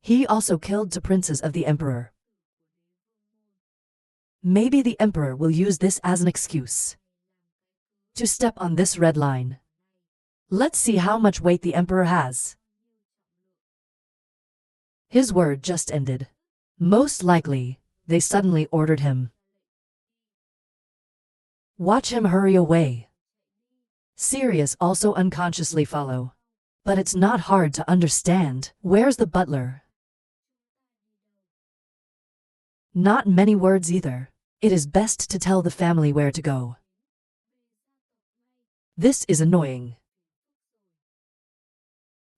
He also killed 2 princes of the emperor. Maybe the emperor will use this as an excuse to step on this red line. Let's see how much weight the emperor has. His word just ended. Most likely, they suddenly ordered him. Watch him hurry away. Sirius also unconsciously follow. But it's not hard to understand. Where's the butler? Not many words either. It is best to tell the family where to go. This is annoying.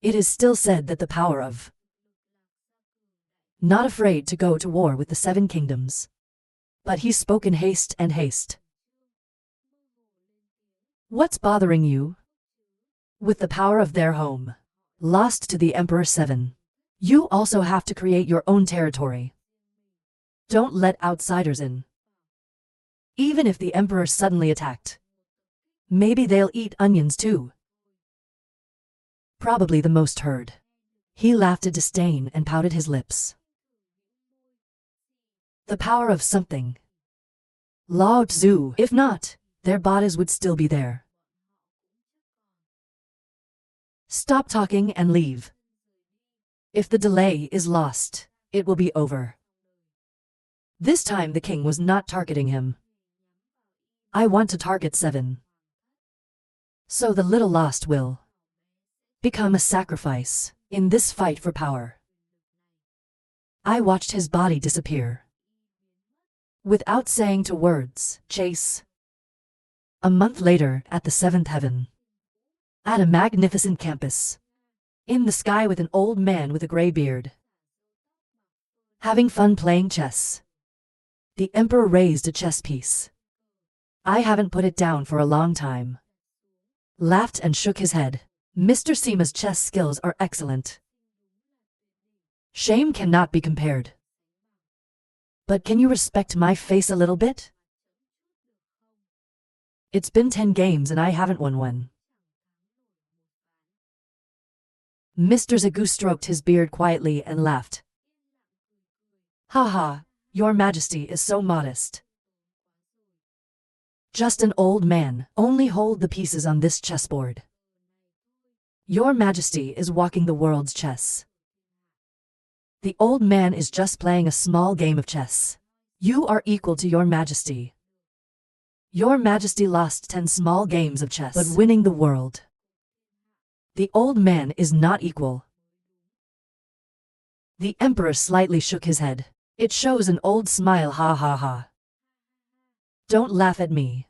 It is still said that the power of not afraid to go to war with the 7 kingdoms. But he spoke in haste and haste. What's bothering you? With the power of their home lost to the Emperor 7, you also have to create your own territory. Don't let outsiders in. Even if the Emperor suddenly attacked, maybe they'll eat onions too. Probably the most heard. He laughed in disdain and pouted his lips. The power of something. Lao Tzu. If not, their bodies would still be there. Stop talking and leave. If the delay is lost, it will be over. This time the king was not targeting him. I want to target 7. So the little lost will become a sacrifice in this fight for power. I watched his body disappear. Without saying 2 words, chase. A month later, at the 7th heaven. At a magnificent campus. In the sky with an old man with a gray beard. Having fun playing chess. The emperor raised a chess piece. I haven't put it down for a long time. Laughed and shook his head. Mr. Seema's chess skills are excellent. Shame cannot be compared. But can you respect my face a little bit? It's been 10 games and I haven't won one. Mr. Zagu stroked his beard quietly and laughed. Ha ha, your majesty is so modest. Just an old man, only hold the pieces on this chessboard. Your majesty is walking the world's chess. The old man is just playing a small game of chess. You are equal to your majesty. Your majesty lost 10 small games of chess, but winning the world. The old man is not equal. The emperor slightly shook his head. It shows an old smile, ha ha ha. Don't laugh at me.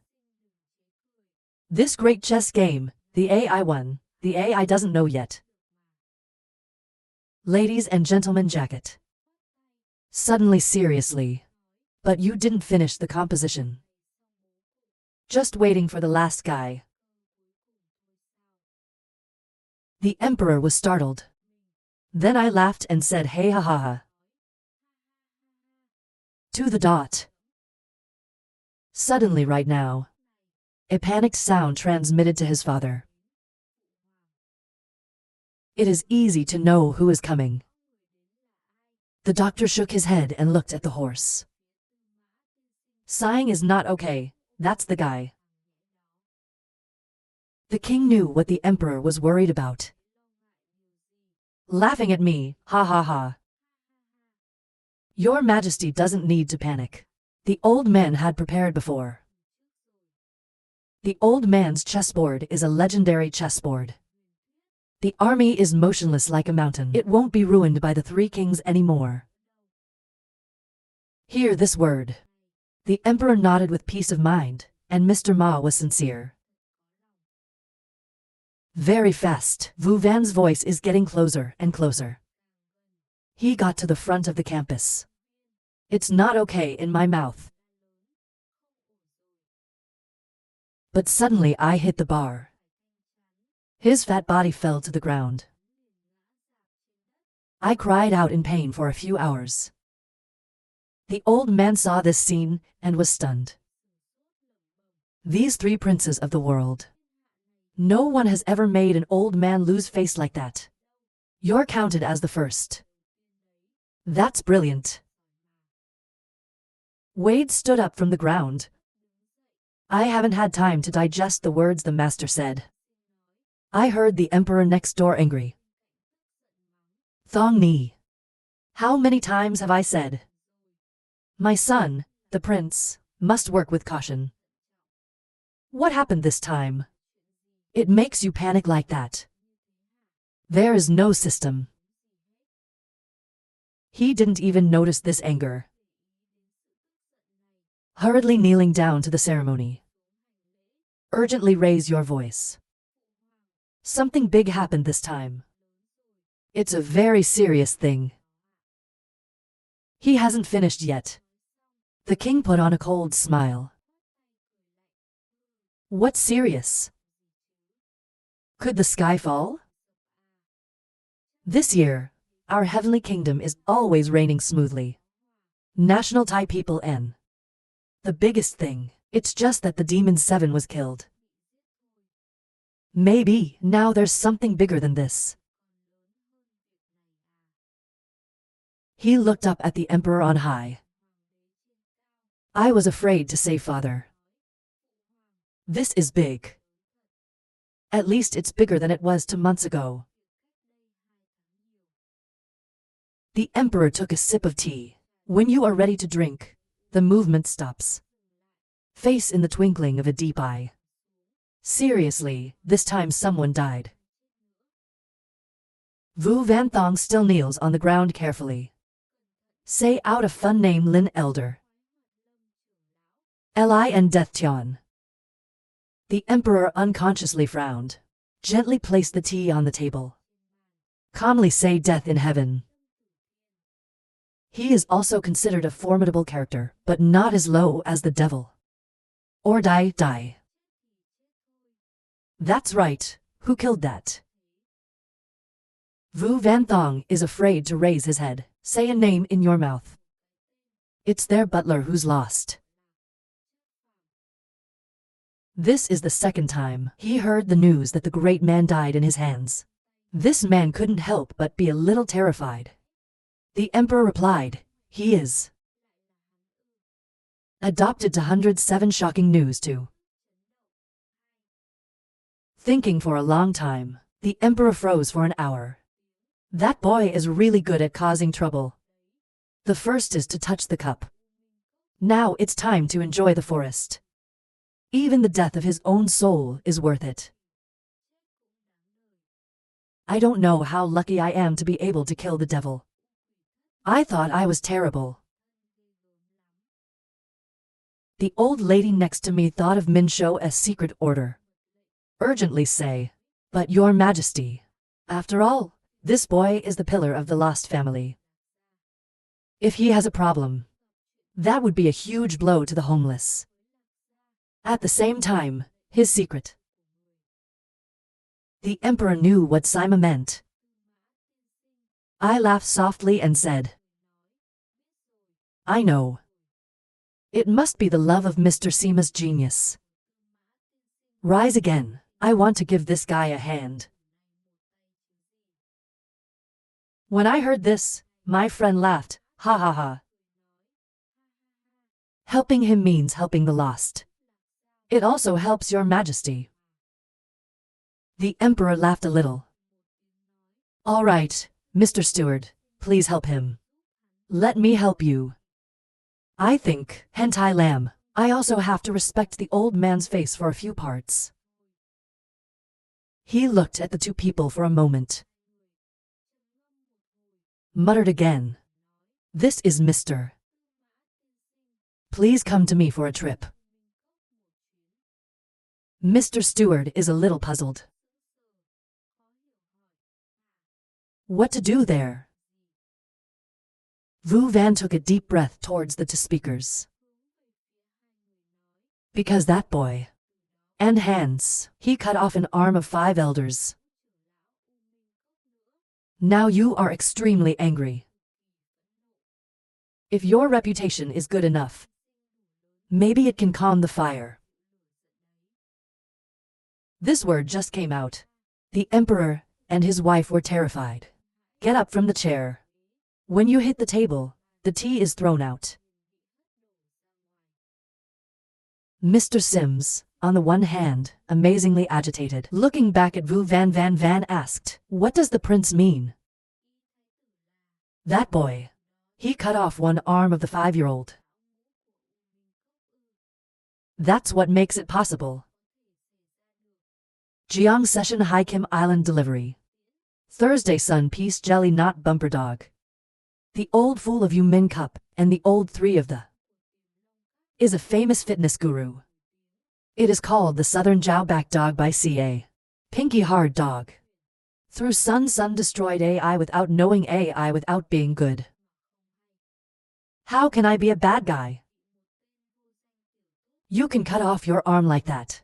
This great chess game, the AI won, the AI doesn't know yet. Ladies and gentlemen, jacket. Suddenly seriously. But you didn't finish the composition. Just waiting for the last guy. The emperor was startled. Then I laughed and said, hey ha ha ha. To the dot. Suddenly right now. A panicked sound transmitted to his father. It is easy to know who is coming. The doctor shook his head and looked at the horse. Sighing is not okay, that's the guy. The king knew what the emperor was worried about. Laughing at me, ha ha ha. Your majesty doesn't need to panic. The old man had prepared before. The old man's chessboard is a legendary chessboard. The army is motionless like a mountain. It won't be ruined by the 3 kings anymore. Hear this word. The emperor nodded with peace of mind, and Mr. Ma was sincere. Very fast. Vu Van's voice is getting closer and closer. He got to the front of the campus. It's not okay in my mouth. But suddenly I hit the bar. His fat body fell to the ground. I cried out in pain for a few hours. The old man saw this scene and was stunned. These 3 princes of the world. No one has ever made an old man lose face like that. You're counted as the first. That's brilliant. Wade stood up from the ground. I haven't had time to digest the words the master said. I heard the emperor next door angry. Thong Ni. How many times have I said? My son, the prince, must work with caution. What happened this time? It makes you panic like that. There is no system. He didn't even notice this anger. Hurriedly kneeling down to the ceremony. Urgently raise your voice. Something big happened this time. It's a very serious thing. He hasn't finished yet. The king put on a cold smile. What's serious? Could the sky fall? This year, our heavenly kingdom is always reigning smoothly. National Thai people N. The biggest thing, it's just that the Demon 7 was killed. Maybe now there's something bigger than this. He looked up at the emperor on high. I was afraid to say, Father. This is big. At least it's bigger than it was 2 months ago. The emperor took a sip of tea. When you are ready to drink, the movement stops. Face in the twinkling of a deep eye. Seriously, this time someone died. Vu Van Thong still kneels on the ground carefully. Say out a fun name, Lin Elder. Lin Death Tian. The emperor unconsciously frowned. Gently placed the tea on the table. Calmly say death in heaven. He is also considered a formidable character, but not as low as the devil. Or die. That's right, who killed that? Vu Van Thong is afraid to raise his head. Say a name in your mouth. It's their butler who's lost. This is the second time he heard the news that the great man died in his hands. This man couldn't help but be a little terrified. The emperor replied, he is. Adopted to 107 shocking news too. Thinking for a long time, the emperor froze for an hour. That boy is really good at causing trouble. The first is to touch the cup. Now it's time to enjoy the forest. Even the death of his own soul is worth it. I don't know how lucky I am to be able to kill the devil. I thought I was terrible. The old lady next to me thought of Min Shou as secret order. Urgently say, but your majesty, after all, this boy is the pillar of the lost family. If he has a problem, that would be a huge blow to the homeless. At the same time, his secret. The emperor knew what Sima meant. I laughed softly and said, I know. It must be the love of Mr. Sima's genius. Rise again, I want to give this guy a hand. When I heard this, my friend laughed, ha ha ha. Helping him means helping the lost. It also helps your majesty. The emperor laughed a little. All right, Mr. Steward, please help him. Let me help you. I think, hentai lamb, I also have to respect the old man's face for a few parts. He looked at the two people for a moment. Muttered again. This is Mr. Please come to me for a trip. Mr. Steward is a little puzzled. What to do there? Vu Van took a deep breath towards the two speakers. Because that boy. And hands, he cut off an arm of 5 elders. Now you are extremely angry. If your reputation is good enough, maybe it can calm the fire. This word just came out. The emperor and his wife were terrified. Get up from the chair. When you hit the table, the tea is thrown out. Mr. Sims, on the one hand, amazingly agitated, looking back at Vu Van Van Van asked, "What does the prince mean?" "That boy. He cut off one arm of the 5-year-old. That's what makes it possible." Jiang Session High Kim Island Delivery. Thursday Sun Peace Jelly Not Bumper Dog. The Old Fool of Yu Min Cup, and the Old 3 of the is a famous fitness guru. It is called the Southern Jowback Dog by CA. Pinky Hard Dog. Through Sun destroyed AI without knowing AI without being good. How can I be a bad guy? You can cut off your arm like that.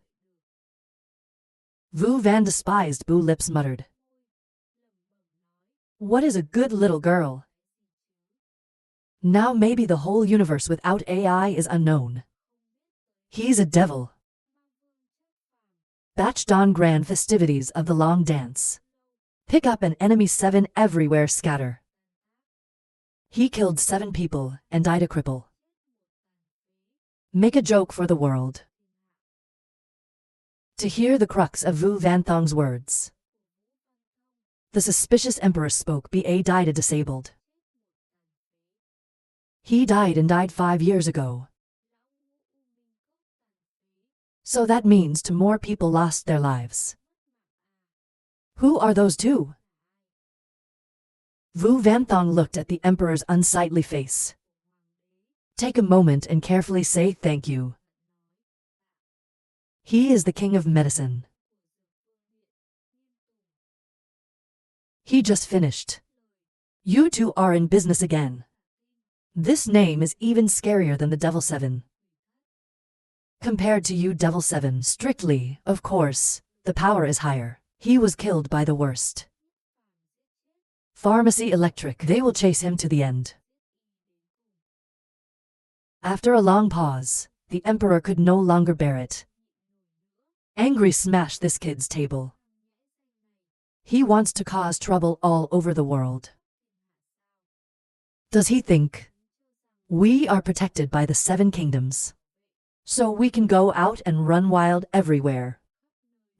Vu Van despised Boo Lips muttered. What is a good little girl? Now maybe the whole universe without AI is unknown. He's a devil. Batch Dawn Grand Festivities of the Long Dance. Pick up an enemy 7 everywhere scatter. He killed 7 people and died a cripple. Make a joke for the world. To hear the crux of Vu Van Thong's words. The suspicious emperor spoke. Ba died a disabled. He died and died 5 years ago. So that means 2 more people lost their lives. Who are those 2? Vu Van Thong looked at the emperor's unsightly face. Take a moment and carefully say thank you. He is the king of medicine. He just finished. You 2 are in business again. This name is even scarier than the Devil 7. Compared to you Devil 7, strictly, of course, the power is higher. He was killed by the worst. Pharmacy Electric, they will chase him to the end. After a long pause, the emperor could no longer bear it. Angry smashed this kid's table. He wants to cause trouble all over the world. Does he think we are protected by the 7 kingdoms? So we can go out and run wild everywhere.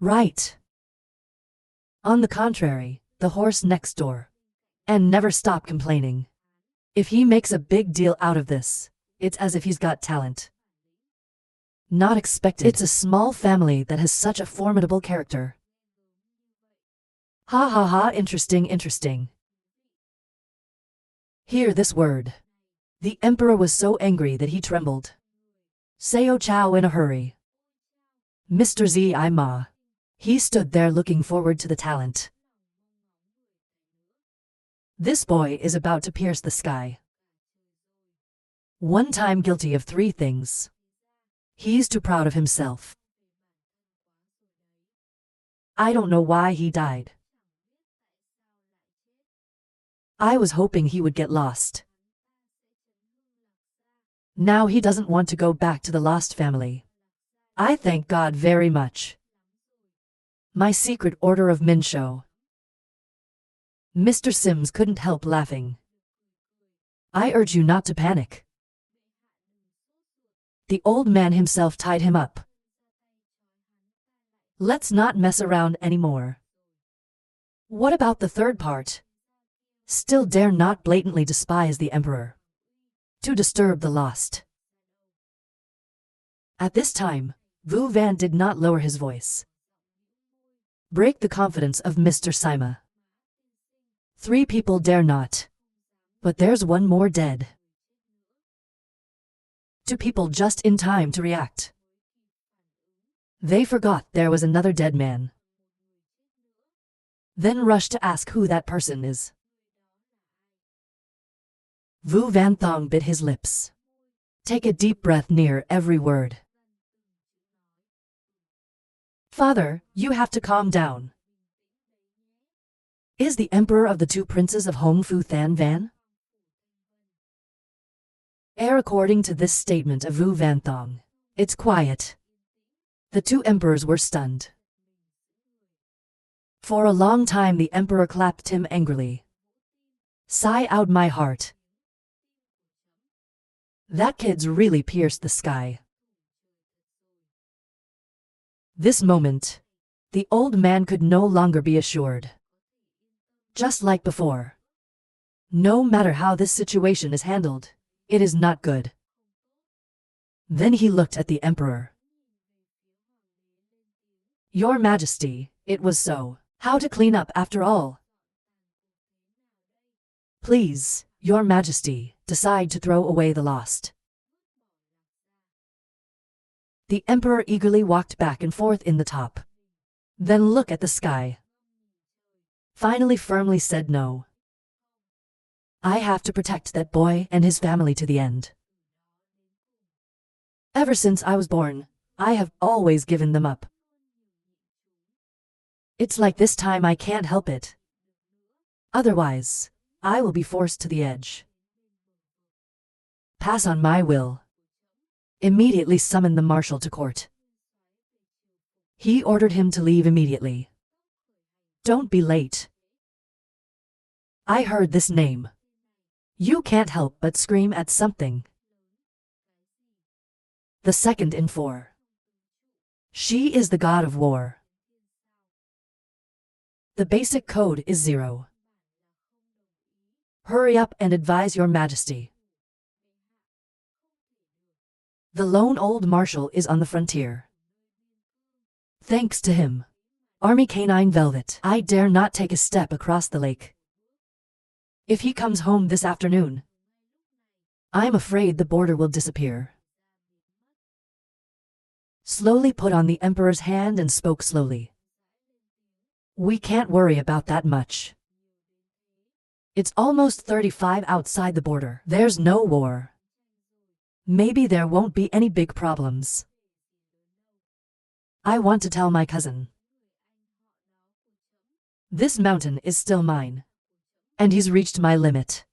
Right. On the contrary, the horse next door. And never stop complaining. If he makes a big deal out of this, it's as if he's got talent. Not expected. It's a small family that has such a formidable character. Ha ha ha, interesting, interesting. Hear this word. The emperor was so angry that he trembled. Sao Chow in a hurry. Mr. Zi Ma. He stood there looking forward to the talent. This boy is about to pierce the sky. One time guilty of 3 things. He's too proud of himself. I don't know why he died. I was hoping he would get lost. Now he doesn't want to go back to the lost family. I thank God very much. My secret order of Minsho. Mr. Sims couldn't help laughing. I urge you not to panic. The old man himself tied him up. Let's not mess around anymore. What about the third part? Still dare not blatantly despise the emperor. To disturb the lost. At this time, Vu Van did not lower his voice. Break the confidence of Mr. Sima. 3 people dare not. But there's 1 more dead. 2 people just in time to react. They forgot there was another dead man. Then rushed to ask who that person is. Vu Van Thong bit his lips. Take a deep breath near every word. Father, you have to calm down. Is the emperor of the 2 princes of Hong Fu Than Van? According to this statement of Vu Van Thong, it's quiet. The 2 emperors were stunned. For a long time the emperor clapped him angrily. Sigh out my heart. That kid's really pierced the sky. This moment, the old man could no longer be assured. Just like before. No matter how this situation is handled, it is not good. Then he looked at the emperor. Your Majesty, it was so. How to clean up after all? Please, Your Majesty, decide to throw away the lost. The emperor eagerly walked back and forth in the top. Then look at the sky. Finally firmly said no. I have to protect that boy and his family to the end. Ever since I was born, I have always given them up. It's like this time I can't help it. Otherwise, I will be forced to the edge. Pass on my will. Immediately summon the marshal to court. He ordered him to leave immediately. Don't be late. I heard this name. You can't help but scream at something. The second in four. She is the god of war. The basic code is 0. Hurry up and advise Your Majesty. The lone old marshal is on the frontier. Thanks to him. Army Canine Velvet. I dare not take a step across the lake. If he comes home this afternoon, I'm afraid the border will disappear. Slowly put on the emperor's hand and spoke slowly. We can't worry about that much. It's almost 35 outside the border. There's no war. Maybe there won't be any big problems. I want to tell my cousin. This mountain is still mine. And he's reached my limit.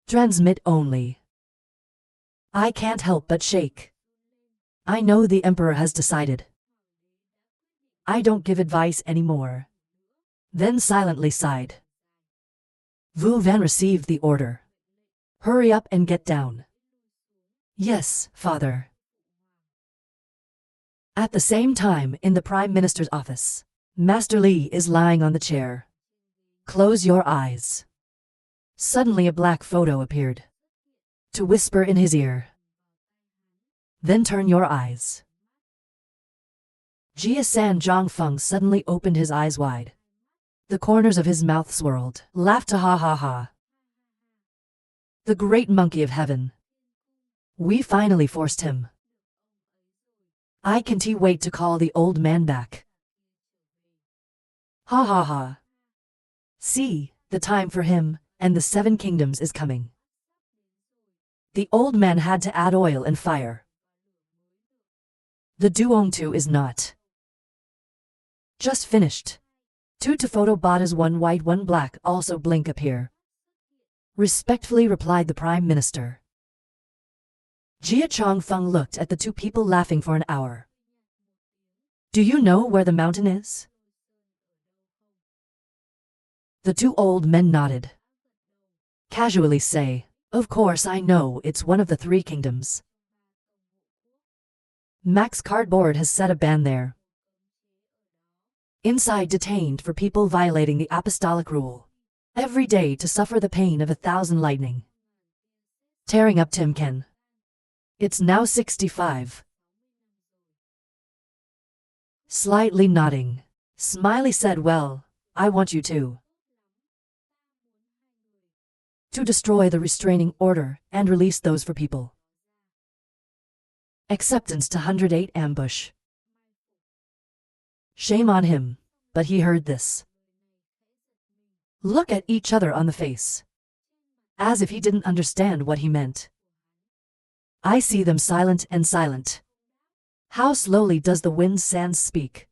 Transmit only. I can't help but shake. I know the emperor has decided. I don't give advice anymore. Then silently sighed. Vu Van received the order. Hurry up and get down. Yes, father. At the same time, in the Prime Minister's office, Master Li is lying on the chair. Close your eyes. Suddenly a black photo appeared. To whisper in his ear. Then turn your eyes. Jia San Zhongfeng suddenly opened his eyes wide. The corners of his mouth swirled. Laughed ha ha ha. The great monkey of heaven. We finally forced him. I can't wait to call the old man back. Ha ha ha. See, the time for him and the 7 kingdoms is coming. The old man had to add oil and fire. The Duongtu is not just finished. 2 to photo botas, 1 white 1 black, also blink appear. Respectfully replied the Prime Minister. Jia Chongfeng looked at the 2 people laughing for an hour. Do you know where the mountain is? The 2 old men nodded. Casually say, of course I know, it's one of the 3 kingdoms. Max Cardboard has set a ban there. Inside detained for people violating the apostolic rule. Every day to suffer the pain of 1,000 lightning. Tearing up Timken. It's now 65. Slightly nodding, Smiley said, well, I want you to destroy the restraining order and release those for people. Acceptance to 108 ambush. Shame on him, but he heard this. Look at each other on the face. As if he didn't understand what he meant. I see them silent and silent. How slowly does the wind sands speak?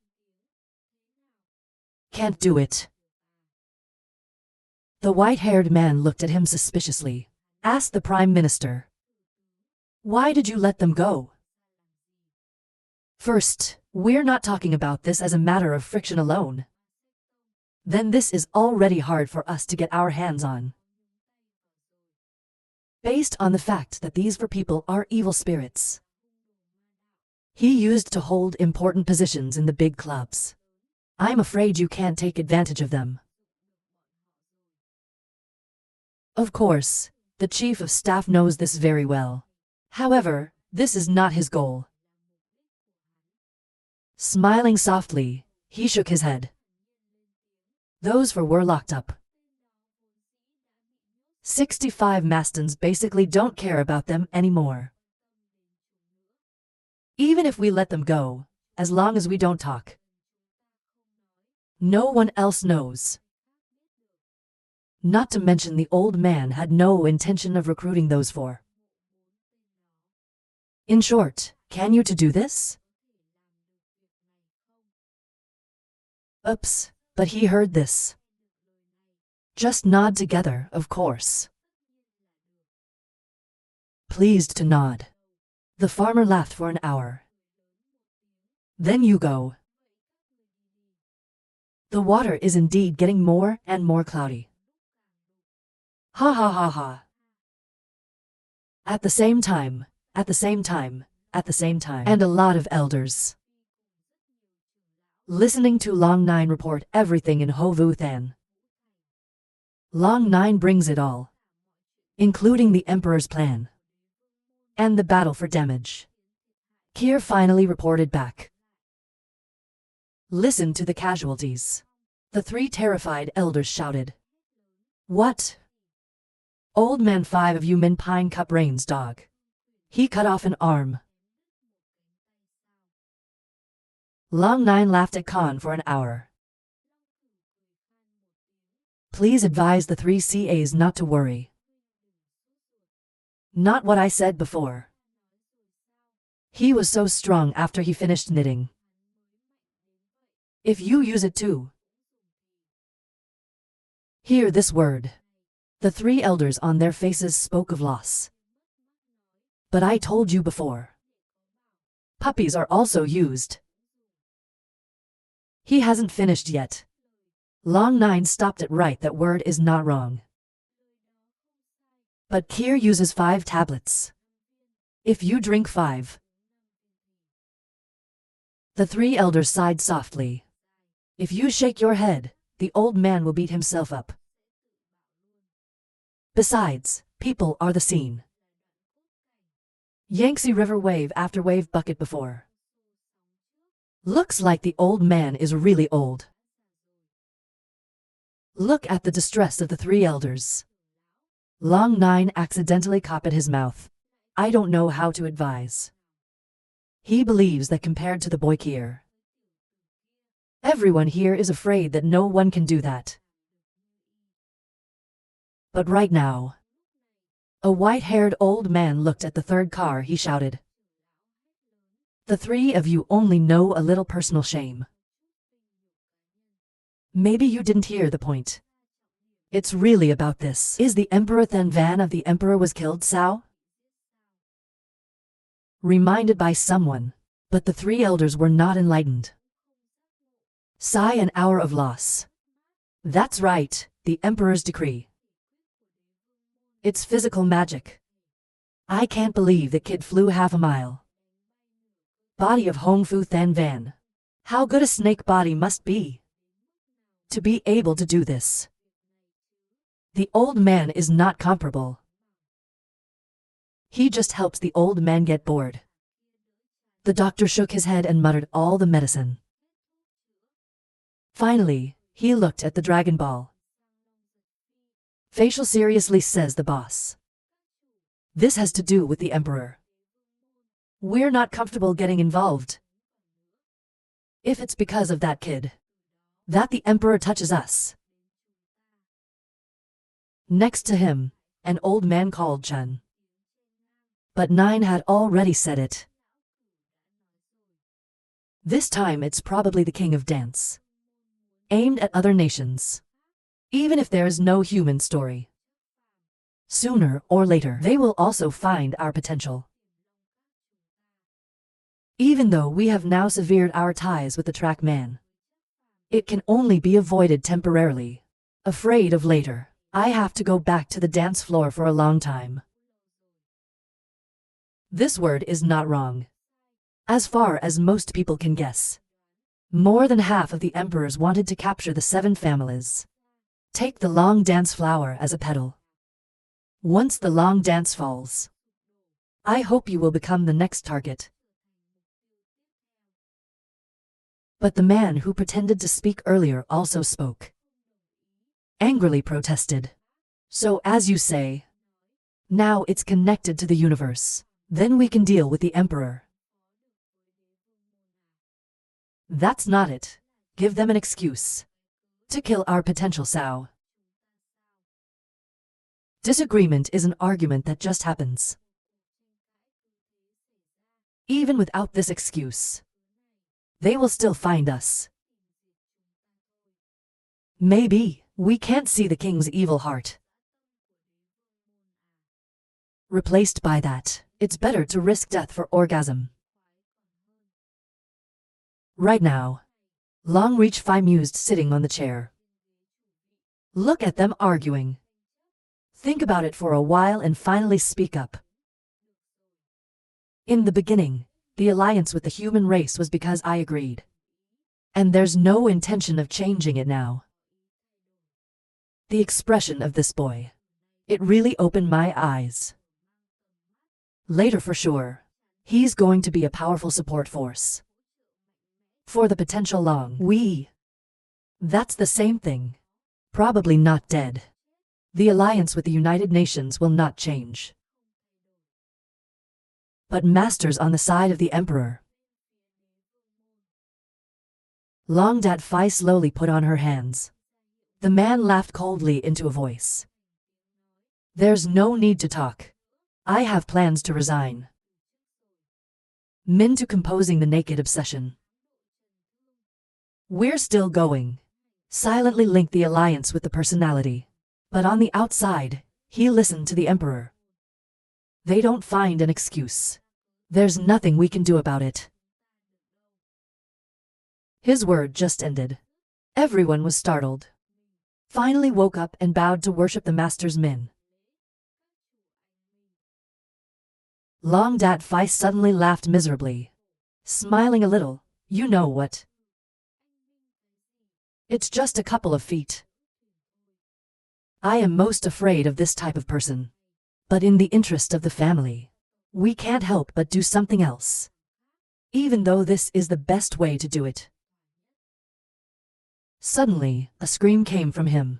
Can't do it. The white-haired man looked at him suspiciously. Asked the Prime Minister. Why did you let them go? First, we're not talking about this as a matter of friction alone. then this is already hard for us to get our hands on. Based on the fact that these four people are evil spirits he used to hold important positions in the big clubs. I'm afraid you can't take advantage of them. Of course, the chief of staff knows this very well. However, this is not his goal. Smiling softly, he shook his head. Those four were locked up. 65 Mastons basically don't care about them anymore. Even if we let them go, as long as we don't talk, no one else knows. Not to mention the old man had no intention of recruiting those four. In short, can you do this? Oops, but he heard this. Just nod together, of course. Pleased to nod. The farmer laughed for an hour. Then you go. The water is indeed getting more and more cloudy. Ha ha ha ha. At the same time, and a lot of elders listening to Long Nine report everything in Ho Vu Than. Long Nine brings it all, including the Emperor's plan and the battle for damage. Kier finally reported back. Listen to the casualties. The three terrified elders shouted. What? Old man 5 of you men pine cup reins dog. He cut off an arm. Long Nine laughed at Khan for an hour. Please advise the 3 CAs not to worry. Not what I said before. He was so strong after he finished knitting. If you use it too. Hear this word. The 3 elders on their faces spoke of loss. But I told you before. Puppies are also used. He hasn't finished yet. Long Nine stopped it right, that word is not wrong. But Kier uses 5 tablets. If you drink 5. The 3 elders sighed softly. If you shake your head, the old man will beat himself up. Besides, people are the scene. Yangtze River wave after wave bucket before. Looks like the old man is really old. Look at the distress of the 3 elders. Long Nine accidentally copied his mouth. I don't know how to advise. He believes that compared to the boy Kier, everyone here is afraid that no one can do that. But right now, a white-haired old man looked at the 3rd car. He shouted. The 3 of you only know a little personal shame. Maybe you didn't hear the point. It's really about this. Is the Emperor Than Van of the Emperor was killed, Sao? Reminded by someone, but the 3 elders were not enlightened. Sigh an hour of loss. That's right, the Emperor's decree. It's physical magic. I can't believe the kid flew half a mile. Body of Hong Fu Than Van. How good a snake body must be to be able to do this. The old man is not comparable. He just helps the old man get bored. The doctor shook his head and muttered all the medicine. Finally, he looked at the Dragon Ball. Facial seriously, says the boss. This has to do with the Emperor. We're not comfortable getting involved. If it's because of that kid, that the Emperor touches us. Next to him, an old man called Chun. But 9 had already said it. This time it's probably the king of dance. Aimed at other nations. Even if there's no human story. Sooner or later, they will also find our potential. Even though we have now severed our ties with the track man. It can only be avoided temporarily. Afraid of later. I have to go back to the dance floor for a long time. This word is not wrong. As far as most people can guess. More than half of the emperors wanted to capture the 7 families. Take the long dance flower as a petal. Once the long dance falls, I hope you will become the next target. But the man who pretended to speak earlier also spoke. Angrily protested. So as you say, now it's connected to the universe. Then we can deal with the emperor. That's not it. Give them an excuse. To kill our potential sow. Disagreement is an argument that just happens. Even without this excuse, they will still find us. Maybe we can't see the king's evil heart. Replaced by that, it's better to risk death for orgasm. Right now, Longreach Phi mused sitting on the chair. Look at them arguing. Think about it for a while and finally speak up. In the beginning, the alliance with the human race was because I agreed. And there's no intention of changing it now. The expression of this boy. It really opened my eyes. Later for sure, he's going to be a powerful support force. For the potential long. That's the same thing. Probably not dead. The alliance with the United Nations will not change. But masters on the side of the emperor. Long Dat Phi slowly put on her hands. The man laughed coldly into a voice. There's no need to talk. I have plans to resign. Min to composing the naked obsession. We're still going. Silently link the alliance with the personality. But on the outside, he listened to the emperor. They don't find an excuse. There's nothing we can do about it. His word just ended. Everyone was startled. Finally woke up and bowed to worship the master's Min. Long Dat Phi suddenly laughed miserably. Smiling a little, you know what? It's just a couple of feet. I am most afraid of this type of person. But in the interest of the family, we can't help but do something else. Even though this is the best way to do it. Suddenly, a scream came from him.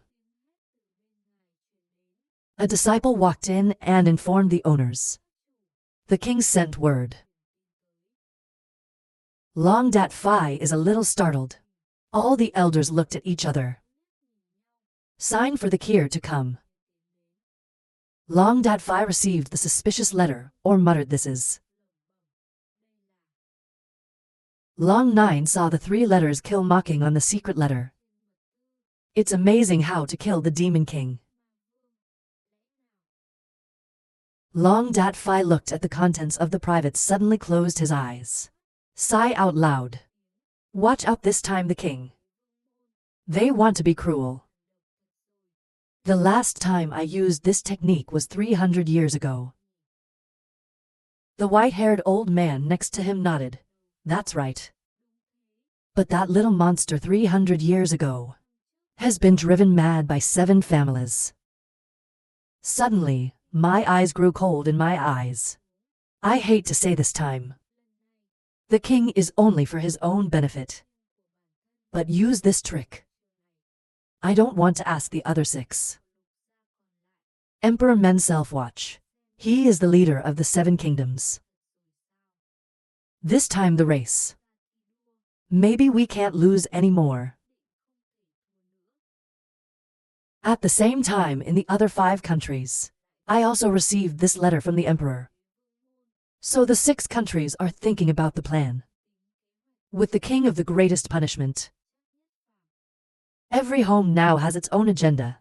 A disciple walked in and informed the owners. The king sent word. Long Dat Phi is a little startled. All the elders looked at each other. Sign for the Kir to come. Long Dat Phi received the suspicious letter, or muttered this is. Long Nine saw the 3 letters kill mocking on the secret letter. It's amazing how to kill the Demon King. Long Dat Phi looked at the contents of the private, suddenly closed his eyes. Sigh out loud. Watch out this time, the king. They want to be cruel. The last time I used this technique was 300 years ago. The white-haired old man next to him nodded. That's right. But that little monster 300 years ago has been driven mad by 7 families. Suddenly, my eyes grew cold in my eyes. I hate to say this time. The king is only for his own benefit. But use this trick. I don't want to ask the other 6. Emperor Men Self-Watch. He is the leader of the 7 kingdoms. This time the race. Maybe we can't lose anymore. At the same time, in the other 5 countries, I also received this letter from the emperor. So the 6 countries are thinking about the plan. With the king of the greatest punishment. Every home now has its own agenda.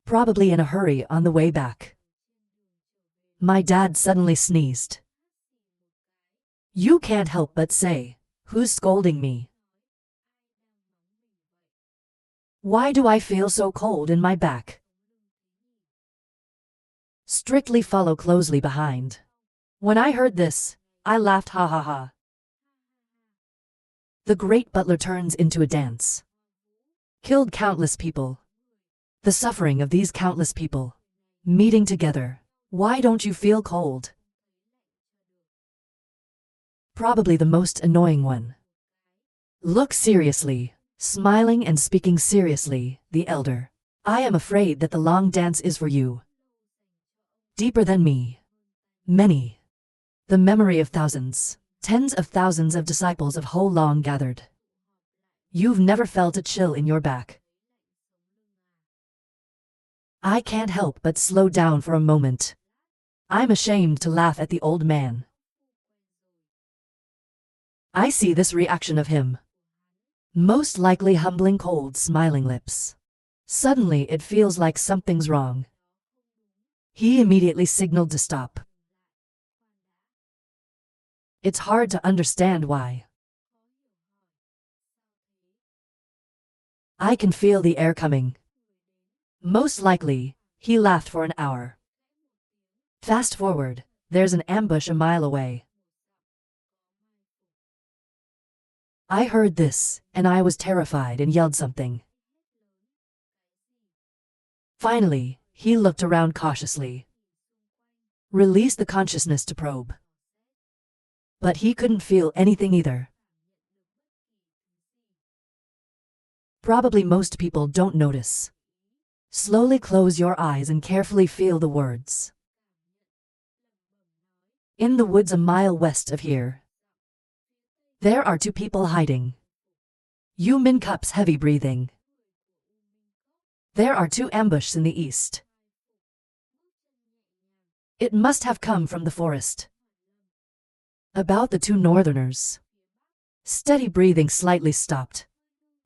Probably in a hurry on the way back. My dad suddenly sneezed. You can't help but say, Who's scolding me? Why do I feel so cold in my back? Strictly follow closely behind. When I heard this, I laughed ha ha ha. The great butler turns into a dance. Killed countless people. The suffering of these countless people. Meeting together. Why don't you feel cold? Probably the most annoying one. Look seriously, smiling and speaking seriously, the elder. I am afraid that the long dance is for you. Deeper than me. Many. The memory of thousands, tens of thousands of disciples of whole long gathered. You've never felt a chill in your back. I can't help but slow down for a moment. I'm ashamed to laugh at the old man. I see this reaction of him. Most likely humbling cold smiling lips. Suddenly it feels like something's wrong. He immediately signaled to stop. It's hard to understand why. I can feel the air coming. Most likely, he laughed for an hour. Fast forward, there's an ambush a mile away. I heard this, and I was terrified and yelled something. Finally, he looked around cautiously. Released the consciousness to probe. But he couldn't feel anything either. Probably most people don't notice. Slowly close your eyes and carefully feel the words. In the woods a mile west of here, there are two people hiding. U Min Cup's heavy breathing. There are two ambushes in the east. It must have come from the forest. About the two northerners. Steady breathing slightly stopped.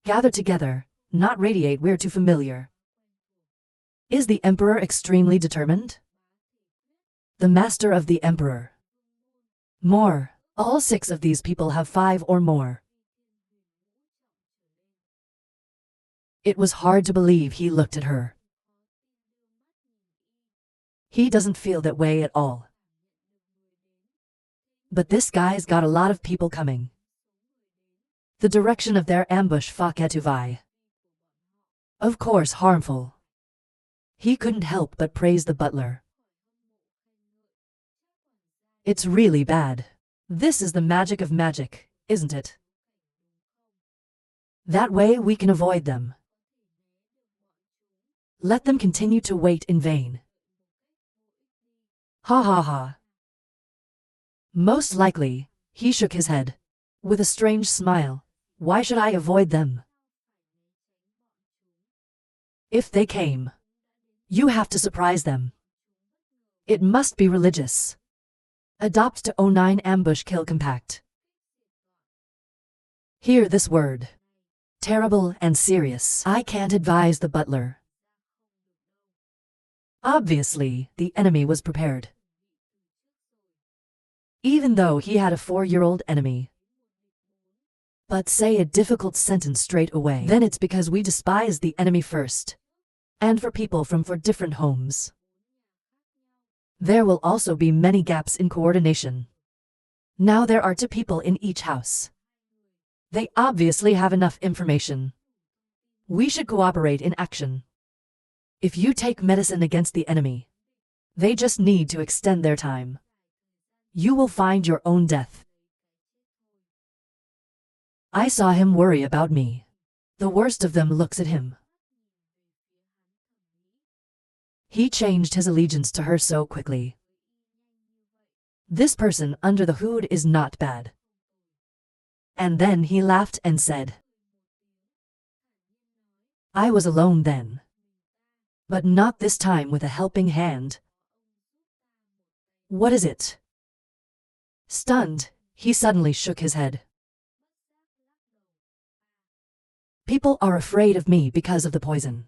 Gather together, not radiate, we're too familiar. Is the Emperor extremely determined? The Master of the Emperor. More. All 6 of these people have 5 or more. It was hard to believe he looked at her. He doesn't feel that way at all. But this guy's got a lot of people coming. The direction of their ambush Faketuvai. Of course harmful. He couldn't help but praise the butler. It's really bad. This is the magic of magic, isn't it? That way we can avoid them. Let them continue to wait in vain. Ha ha ha. Most likely, he shook his head. With a strange smile. Why should I avoid them? If they came, you have to surprise them. It must be religious. Adopt to 09 ambush kill compact. Hear this word. Terrible and serious. I can't advise the butler. Obviously, the enemy was prepared. Even though he had a 4-year-old enemy. But say a difficult sentence straight away. Then it's because we despise the enemy first. And for people from 4 different homes. There will also be many gaps in coordination. Now there are 2 people in each house. They obviously have enough information. We should cooperate in action. If you take medicine against the enemy, they just need to extend their time. You will find your own death. I saw him worry about me. The worst of them looks at him. He changed his allegiance to her so quickly. This person under the hood is not bad. And then he laughed and said, I was alone then. But not this time with a helping hand. What is it? Stunned, he suddenly shook his head. People are afraid of me because of the poison.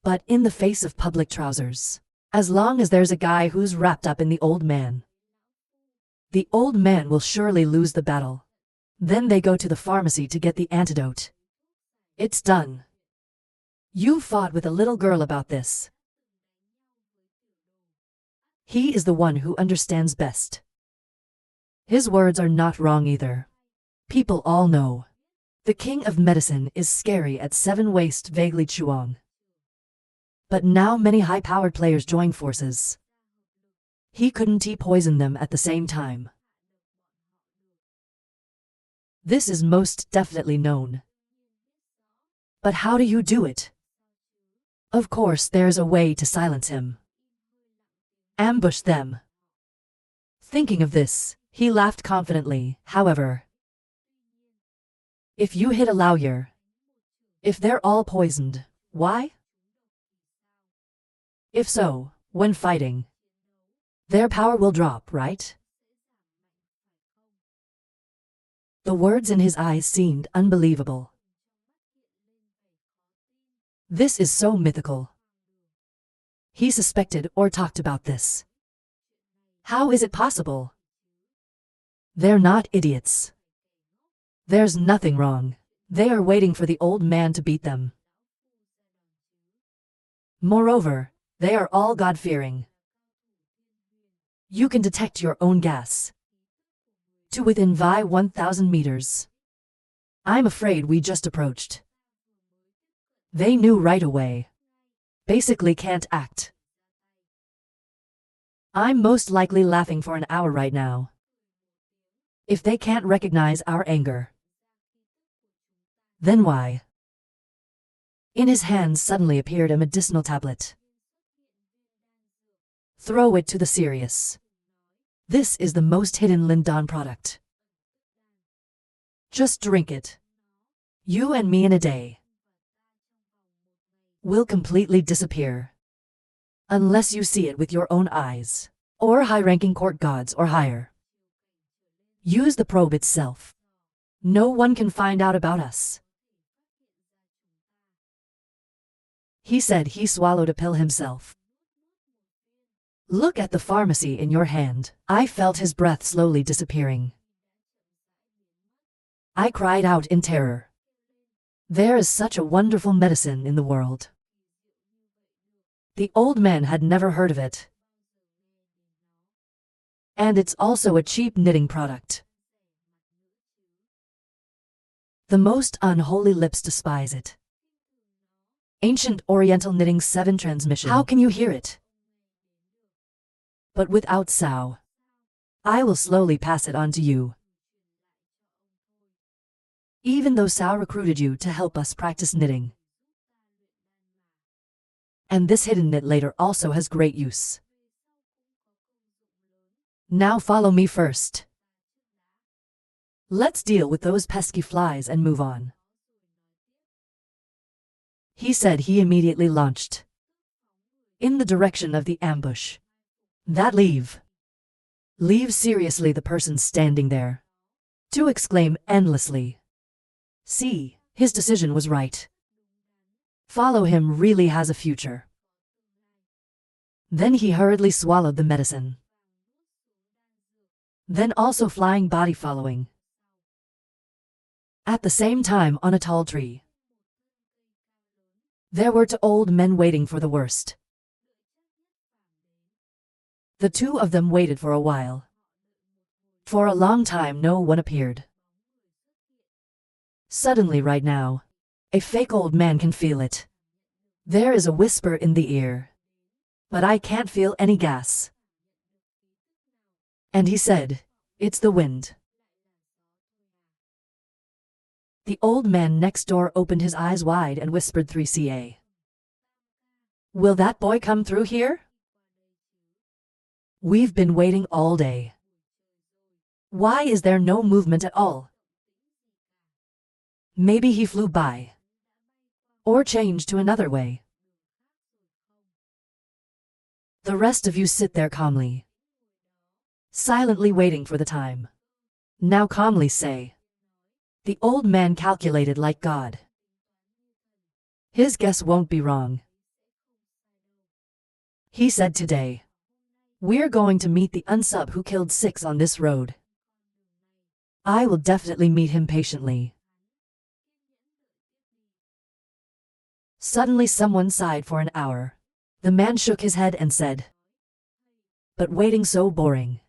But in the face of public trousers, as long as there's a guy who's wrapped up in the old man, The old man will surely lose the battle. Then they go to the pharmacy to get the antidote. It's done. You fought with a little girl about this. He is the one who understands best. His words are not wrong either. People all know. The king of medicine is scary at 7 waist vaguely Chuang. But now many high-powered players join forces. He couldn't poison them at the same time. This is most definitely known. But how do you do it? Of course there's a way to silence him. Ambush them. Thinking of this, he laughed confidently. However, if you hit a lawyer, if they're all poisoned, why? If so, when fighting, their power will drop, right? The words in his eyes seemed unbelievable. This is so mythical. He suspected or talked about this. How is it possible? They're not idiots. There's nothing wrong. They are waiting for the old man to beat them. Moreover, they are all God-fearing. You can detect your own gas. To within 1,000 meters. I'm afraid we just approached. They knew right away. Basically can't act. I'm most likely laughing for an hour right now. If they can't recognize our anger, then why? In his hands suddenly appeared a medicinal tablet. Throw it to the serious. This is the most hidden Lindan product. Just drink it. You and me in a day will completely disappear. Unless you see it with your own eyes, or high-ranking court gods or higher. Use the probe itself. No one can find out about us. He said he swallowed a pill himself. Look at the pharmacy in your hand. I felt his breath slowly disappearing. I cried out in terror. There is such a wonderful medicine in the world. The old man had never heard of it. And it's also a cheap knitting product. The most unholy lips despise it. Ancient Oriental Knitting 7 transmission. How can you hear it? But without Sao. I will slowly pass it on to you. Even though Sao recruited you to help us practice knitting. And this hidden knit later also has great use. Now follow me first. Let's deal with those pesky flies and move on. He said he immediately launched in the direction of the ambush. That leave seriously the person standing there. To exclaim endlessly. See, his decision was right. Follow him really has a future. Then he hurriedly swallowed the medicine. Then also flying body following. At the same time on a tall tree. There were 2 old men waiting for the worst. The 2 of them waited for a while. For a long time no one appeared. Suddenly right now, a fake old man can feel it. There is a whisper in the ear. But I can't feel any gas. And he said, it's the wind. The old man next door opened his eyes wide and whispered 3CA. Will that boy come through here? We've been waiting all day. Why is there no movement at all? Maybe he flew by. Or changed to another way. The rest of you sit there calmly. Silently waiting for the time. Now calmly say. The old man calculated like God. His guess won't be wrong. He said today We're going to meet the unsub who killed 6 on this road. I will definitely meet him patiently. Suddenly someone sighed for an hour. The man shook his head and said, "But waiting so boring."